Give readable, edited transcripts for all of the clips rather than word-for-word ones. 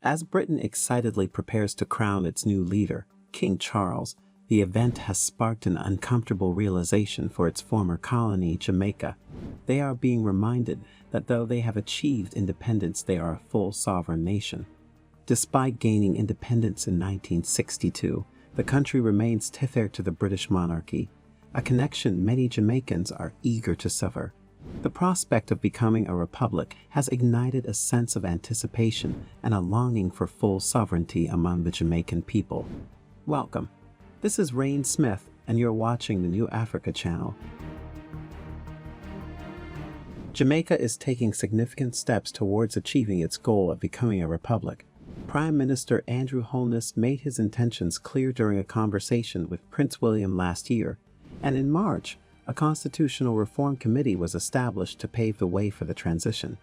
As Britain excitedly prepares to crown its new leader, King Charles, the event has sparked an uncomfortable realization for its former colony, Jamaica. They are being reminded that though they have achieved independence, they are a full sovereign nation. Despite gaining independence in 1962, the country remains tethered to the British monarchy, a connection many Jamaicans are eager to sever. The prospect of becoming a republic has ignited a sense of anticipation and a longing for full sovereignty among the Jamaican people. Welcome. This is Rain Smith, and you're watching the New Africa channel. Jamaica is taking significant steps towards achieving its goal of becoming a republic. Prime Minister Andrew Holness made his intentions clear during a conversation with Prince William last year, and in March, a constitutional reform committee was established to pave the way for the transition.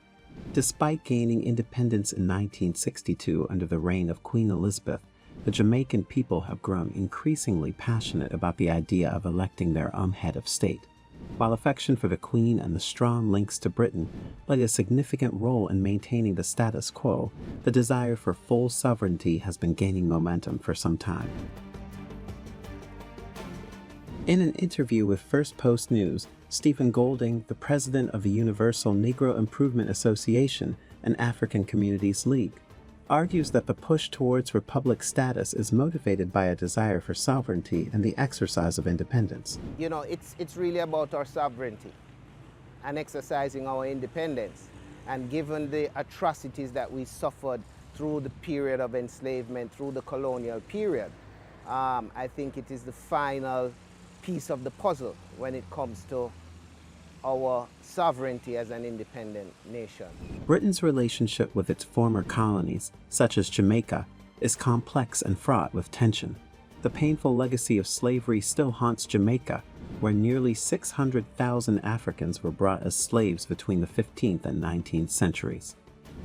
Despite gaining independence in 1962 under the reign of Queen Elizabeth, the Jamaican people have grown increasingly passionate about the idea of electing their own head of state. While affection for the Queen and the strong links to Britain played a significant role in maintaining the status quo, the desire for full sovereignty has been gaining momentum for some time. In an interview with First Post News, Stephen Golding, the president of the Universal Negro Improvement Association and African Communities League, argues that the push towards republic status is motivated by a desire for sovereignty and the exercise of independence. You know, it's really about our sovereignty and exercising our independence. And given the atrocities that we suffered through the period of enslavement, through the colonial period, I think it is the final piece of the puzzle when it comes to our sovereignty as an independent nation. Britain's relationship with its former colonies, such as Jamaica, is complex and fraught with tension. The painful legacy of slavery still haunts Jamaica, where nearly 600,000 Africans were brought as slaves between the 15th and 19th centuries.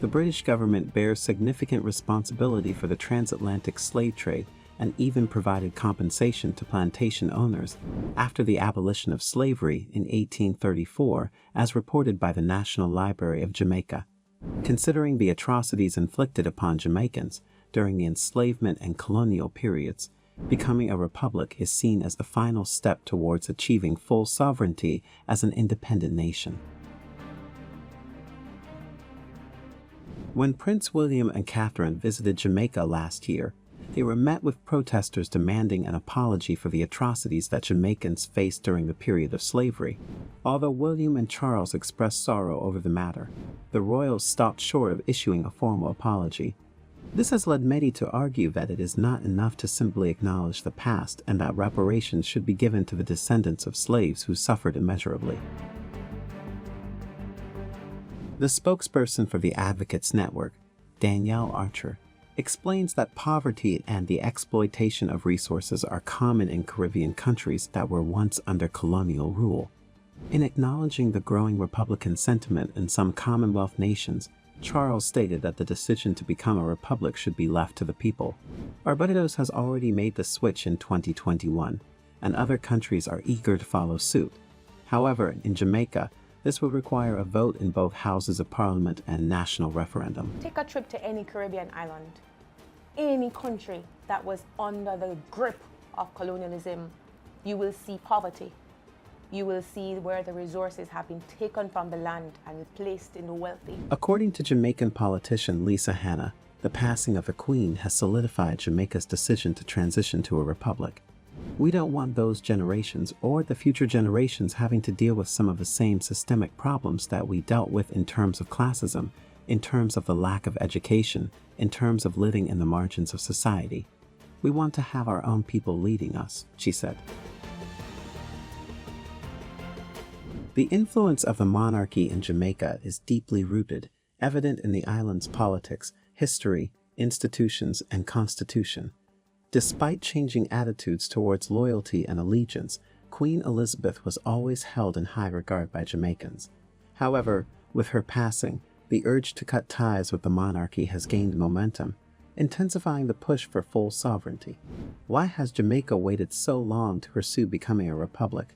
The British government bears significant responsibility for the transatlantic slave trade and even provided compensation to plantation owners after the abolition of slavery in 1834, as reported by the National Library of Jamaica. Considering the atrocities inflicted upon Jamaicans during the enslavement and colonial periods, becoming a republic is seen as the final step towards achieving full sovereignty as an independent nation. When Prince William and Catherine visited Jamaica last year, they were met with protesters demanding an apology for the atrocities that Jamaicans faced during the period of slavery. Although William and Charles expressed sorrow over the matter, the royals stopped short of issuing a formal apology. This has led many to argue that it is not enough to simply acknowledge the past and that reparations should be given to the descendants of slaves who suffered immeasurably. The spokesperson for the Advocates Network, Danielle Archer, explains that poverty and the exploitation of resources are common in Caribbean countries that were once under colonial rule. In acknowledging the growing Republican sentiment in some Commonwealth nations, Charles stated that the decision to become a republic should be left to the people. Barbados has already made the switch in 2021, and other countries are eager to follow suit. However, in Jamaica, this will require a vote in both houses of parliament and national referendum. Take a trip to any Caribbean island, any country that was under the grip of colonialism, you will see poverty. You will see where the resources have been taken from the land and placed in the wealthy. According to Jamaican politician Lisa Hanna, the passing of the Queen has solidified Jamaica's decision to transition to a republic. We don't want those generations or the future generations having to deal with some of the same systemic problems that we dealt with in terms of classism, in terms of the lack of education, in terms of living in the margins of society. We want to have our own people leading us, she said. The influence of the monarchy in Jamaica is deeply rooted, evident in the island's politics, history, institutions, and constitution. Despite changing attitudes towards loyalty and allegiance, Queen Elizabeth was always held in high regard by Jamaicans. However, with her passing, the urge to cut ties with the monarchy has gained momentum, intensifying the push for full sovereignty. Why has Jamaica waited so long to pursue becoming a republic?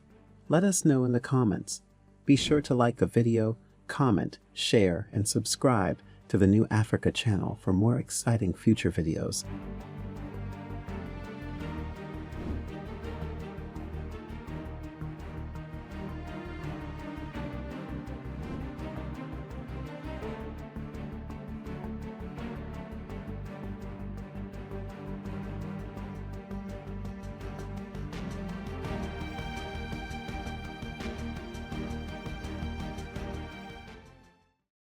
Let us know in the comments. Be sure to like the video, comment, share, and subscribe to the New Africa channel for more exciting future videos.